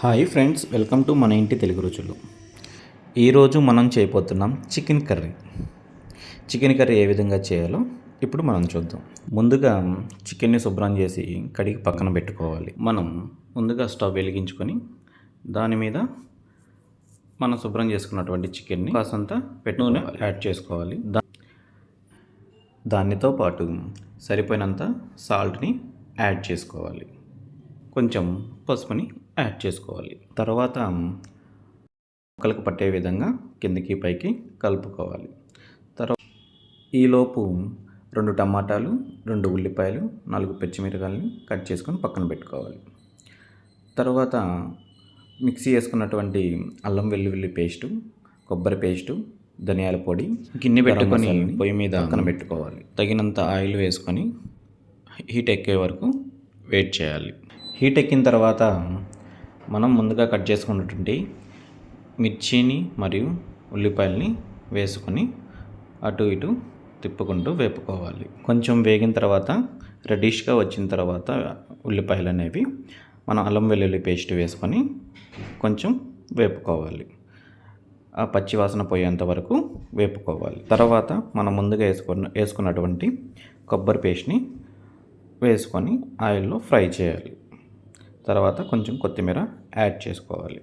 Hi friends, welcome to మన ఇంటి తెలుగు రుచులు. ఈరోజు మనం చేయబోతున్నాం చికెన్ కర్రీ. చికెన్ కర్రీ ఏ విధంగా చేయాలో ఇప్పుడు మనం చూద్దాం. ముందుగా చికెన్ని శుభ్రం చేసి కడిగి పక్కన పెట్టుకోవాలి. మనం ముందుగా స్టవ్ వెలిగించుకొని దాని మీద మనం శుభ్రం చేసుకున్నటువంటి చికెన్ని కాసంత నూనె యాడ్ చేసుకోవాలి. దానితో పాటు సరిపోయినంత సాల్ట్ని యాడ్ చేసుకోవాలి. కొంచెం పసుపుని యాడ్ చేసుకోవాలి. తర్వాత ముక్కలకు పట్టే విధంగా కిందికి పైకి కలుపుకోవాలి. తర్వాత ఈలోపు 2 టమాటాలు, 2 ఉల్లిపాయలు, 4 పచ్చిమిరపకాయలని కట్ చేసుకొని పక్కన పెట్టుకోవాలి. తర్వాత మిక్సీ చేసుకున్నటువంటి అల్లం వెల్లుల్లి పేస్టు, కొబ్బరి పేస్టు, ధనియాల పొడి, గిన్నె పెట్టుకొని పొయ్యి మీద పక్కన పెట్టుకోవాలి. తగినంత ఆయిల్ వేసుకొని హీట్ ఎక్కే వరకు వెయిట్ చేయాలి. హీట్ ఎక్కిన తర్వాత మనం ముందుగా కట్ చేసుకున్నటువంటి మిర్చిని మరియు ఉల్లిపాయలని వేసుకొని అటు ఇటు తిప్పుకుంటూ వేపుకోవాలి. కొంచెం వేగిన తర్వాత రెడ్డిష్గా వచ్చిన తర్వాత ఉల్లిపాయలు అనేవి మనం అల్లం వెల్లుల్లి పేస్ట్ వేసుకొని కొంచెం వేపుకోవాలి. ఆ పచ్చి వాసన పోయేంత వరకు వేపుకోవాలి. తర్వాత మనం ముందుగా వేసుకున్నటువంటి కొబ్బరి పేస్ట్ని వేసుకొని ఆయిల్లో ఫ్రై చేయాలి. తర్వాత కొంచెం కొత్తిమీర యాడ్ చేసుకోవాలి.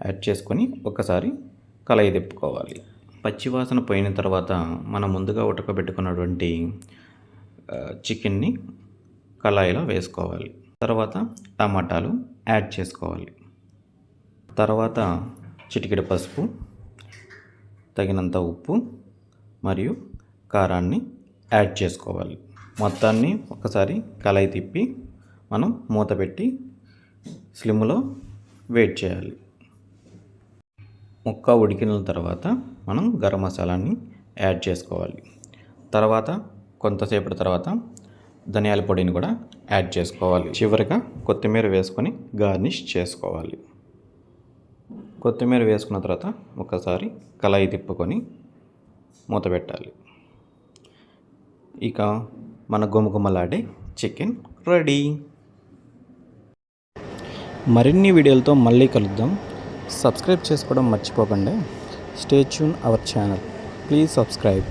యాడ్ చేసుకొని ఒకసారి కలయి తిప్పుకోవాలి. పచ్చివాసన పోయిన తర్వాత మనం ముందుగా ఉడకబెట్టుకున్నటువంటి చికెన్ని కళాయిలో వేసుకోవాలి. తర్వాత టమాటాలు యాడ్ చేసుకోవాలి. తర్వాత చిటికెడు పసుపు, తగినంత ఉప్పు మరియు కారాన్ని యాడ్ చేసుకోవాలి. మొత్తాన్ని ఒకసారి కళాయి తిప్పి మనం మూత పెట్టి స్లిమ్లో వెయిట్ చేయాలి. ముక్క ఉడికిన తర్వాత మనం గరం మసాలాని యాడ్ చేసుకోవాలి. తర్వాత కొంతసేపటి తర్వాత ధనియాల పొడిని కూడా యాడ్ చేసుకోవాలి. చివరిగా కొత్తిమీర వేసుకొని గార్నిష్ చేసుకోవాలి. కొత్తిమీర వేసుకున్న తర్వాత ఒకసారి కళాయి తిప్పుకొని మూత పెట్టాలి. ఇక మన గుమగుమలాడే చికెన్ రెడీ. మరిన్ని వీడియోలతో మళ్ళీ కలుద్దాం. సబ్స్క్రైబ్ చేసుకోవడం మర్చిపోకండి. Stay tune our channel. Please subscribe.